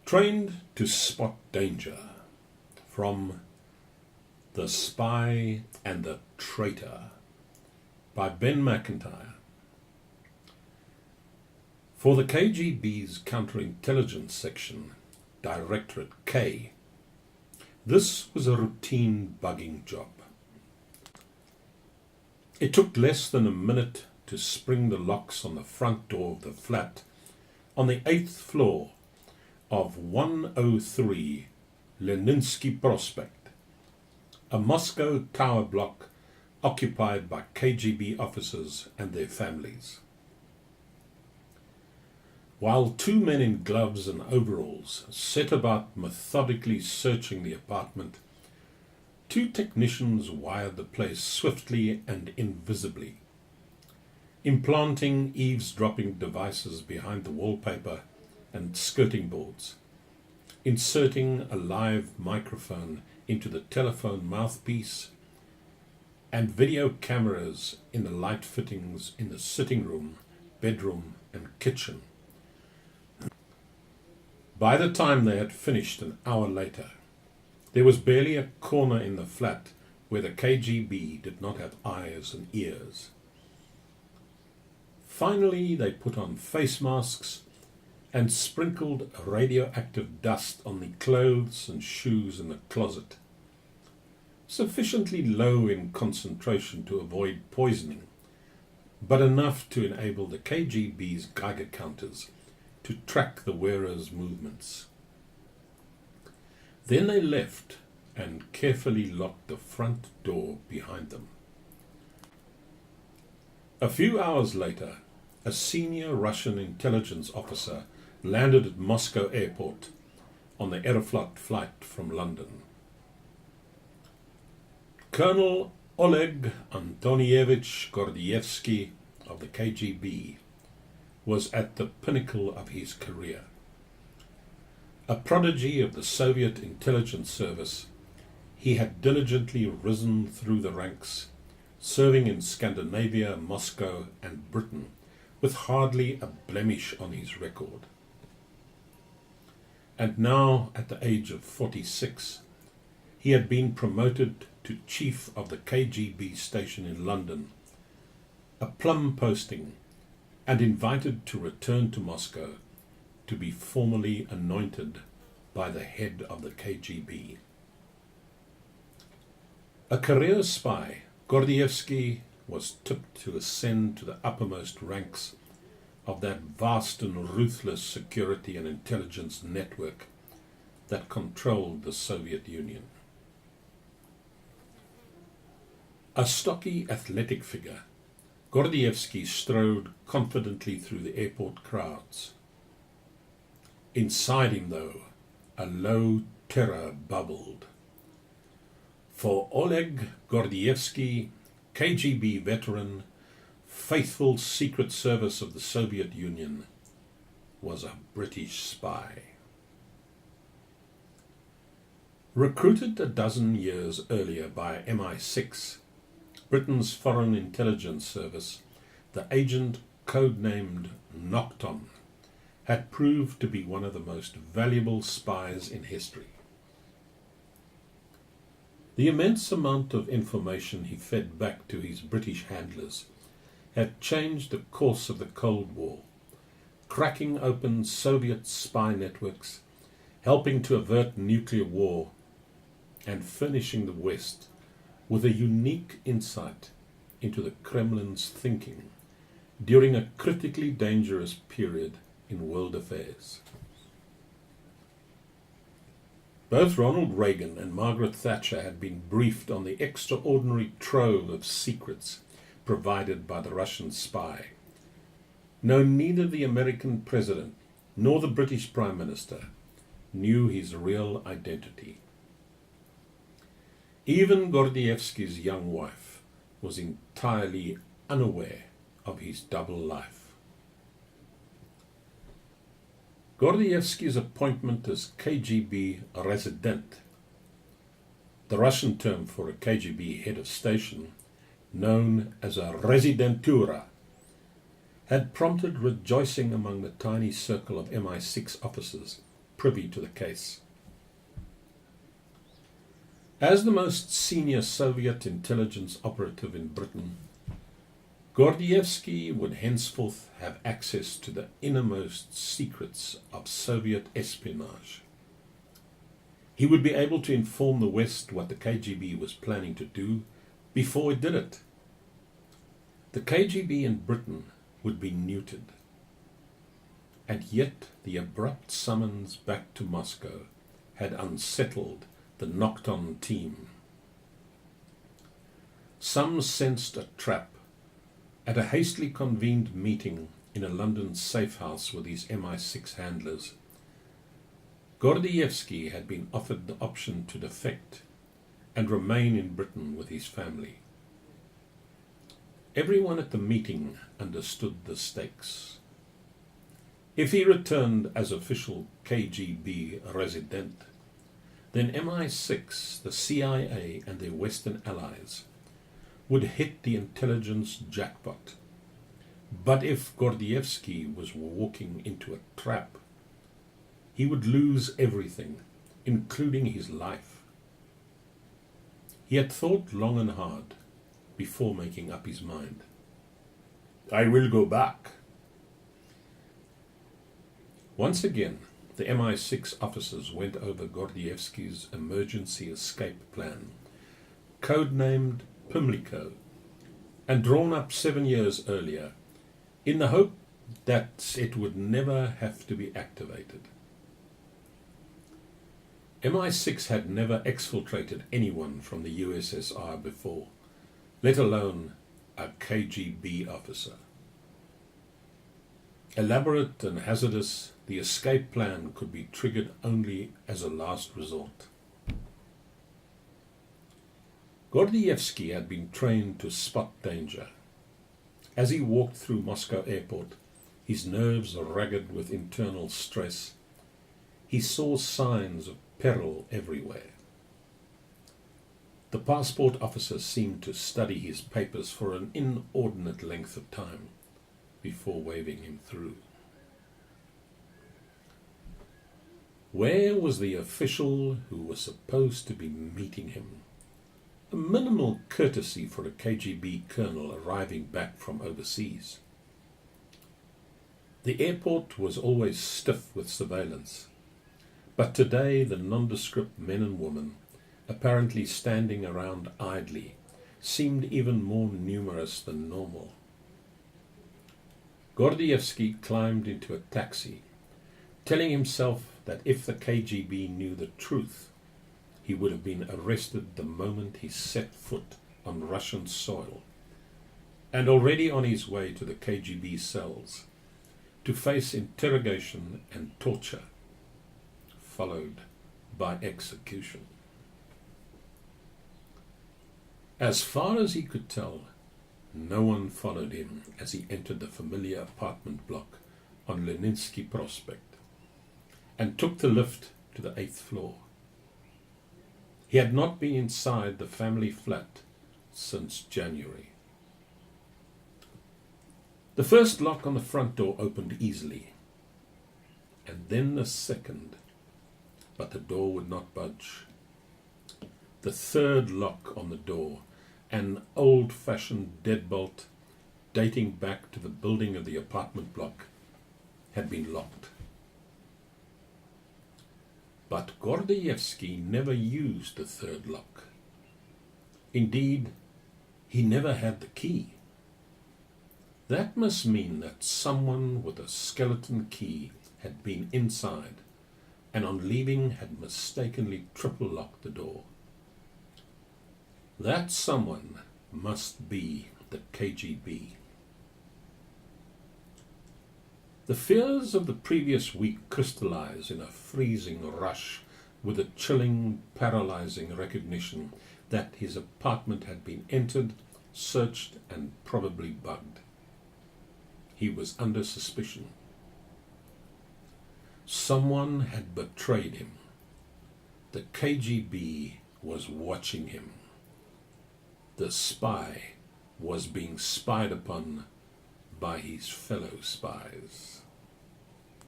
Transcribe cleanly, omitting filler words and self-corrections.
Trained to spot danger, from The Spy and the Traitor by Ben MacIntyre. For the KGB's Counterintelligence Section, Directorate K, this was a routine bugging job. It took less than a minute to spring the locks on the front door of the flat on the 8th floor of 103 Leninsky Prospect, a Moscow tower block occupied by KGB officers and their families. While two men in gloves and overalls set about methodically searching the apartment, two technicians wired the place swiftly and invisibly, implanting eavesdropping devices behind the wallpaper and skirting boards, inserting a live microphone into the telephone mouthpiece, and video cameras in the light fittings in the sitting room, bedroom, and kitchen. By the time they had finished an hour later, there was barely a corner in the flat where the KGB did not have eyes and ears. Finally, they put on face masks and sprinkled radioactive dust on the clothes and shoes in the closet, sufficiently low in concentration to avoid poisoning, but enough to enable the KGB's Geiger counters to track the wearer's movements. Then they left and carefully locked the front door behind them. A few hours later, a senior Russian intelligence officer landed at Moscow airport on the Aeroflot flight from London. Colonel Oleg Antonievich Gordievsky of the KGB was at the pinnacle of his career. A prodigy of the Soviet intelligence service, he had diligently risen through the ranks, serving in Scandinavia, Moscow, and Britain, with hardly a blemish on his record. And now, at the age of 46, he had been promoted to chief of the KGB station in London, a plum posting, and invited to return to Moscow to be formally anointed by the head of the KGB. A career spy, Gordievsky was tipped to ascend to the uppermost ranks of that vast and ruthless security and intelligence network that controlled the Soviet Union. A stocky, athletic figure, Gordievsky strode confidently through the airport crowds. Inside him, though, a low terror bubbled. For Oleg Gordievsky, KGB veteran, faithful Secret Service of the Soviet Union, was a British spy. Recruited a dozen years earlier by MI6, Britain's Foreign Intelligence Service, the agent codenamed Nocton had proved to be one of the most valuable spies in history. The immense amount of information he fed back to his British handlers had changed the course of the Cold War, cracking open Soviet spy networks, helping to avert nuclear war, and furnishing the West with a unique insight into the Kremlin's thinking during a critically dangerous period in world affairs. Both Ronald Reagan and Margaret Thatcher had been briefed on the extraordinary trove of secrets provided by the Russian spy. No, neither the American president nor the British Prime Minister knew his real identity. Even Gordievsky's young wife was entirely unaware of his double life. Gordievsky's appointment as KGB resident, the Russian term for a KGB head of station, known as a rezidentura, had prompted rejoicing among the tiny circle of MI6 officers privy to the case. As the most senior Soviet intelligence operative in Britain, Gordievsky would henceforth have access to the innermost secrets of Soviet espionage. He would be able to inform the West what the KGB was planning to do before it did it. The KGB in Britain would be neutered. And yet the abrupt summons back to Moscow had unsettled the knocked-on team. Some sensed a trap. At a hastily convened meeting in a London safe house with his MI6 handlers, Gordievsky had been offered the option to defect and remain in Britain with his family. Everyone at the meeting understood the stakes. If he returned as official KGB resident, then MI6, the CIA and their Western allies would hit the intelligence jackpot. But if Gordievsky was walking into a trap, he would lose everything, including his life. He had thought long and hard before making up his mind. I will go back. Once again, the MI6 officers went over Gordievsky's emergency escape plan, codenamed Pimlico, and drawn up 7 years earlier, in the hope that it would never have to be activated. MI6 had never exfiltrated anyone from the USSR before, let alone a KGB officer. Elaborate and hazardous, the escape plan could be triggered only as a last resort. Gordievsky had been trained to spot danger. As he walked through Moscow airport, his nerves ragged with internal stress, he saw signs of peril everywhere. The passport officer seemed to study his papers for an inordinate length of time before waving him through. Where was the official who was supposed to be meeting him? A minimal courtesy for a KGB colonel arriving back from overseas. The airport was always stiff with surveillance, but today the nondescript men and women, apparently standing around idly, seemed even more numerous than normal. Gordievsky climbed into a taxi, telling himself that if the KGB knew the truth, he would have been arrested the moment he set foot on Russian soil, and already on his way to the KGB cells, to face interrogation and torture, followed by execution. As far as he could tell, no one followed him as he entered the familiar apartment block on Leninsky Prospect and took the lift to the 8th floor. He had not been inside the family flat since January. The first lock on the front door opened easily, and then the second, but the door would not budge. The third lock on the door, an old-fashioned deadbolt dating back to the building of the apartment block, had been locked. But Gordievsky never used the third lock. Indeed, he never had the key. That must mean that someone with a skeleton key had been inside, and on leaving had mistakenly triple-locked the door. That someone must be the KGB. The fears of the previous week crystallized in a freezing rush with a chilling, paralyzing recognition that his apartment had been entered, searched, and probably bugged. He was under suspicion. Someone had betrayed him. The KGB was watching him. The spy was being spied upon by his fellow spies.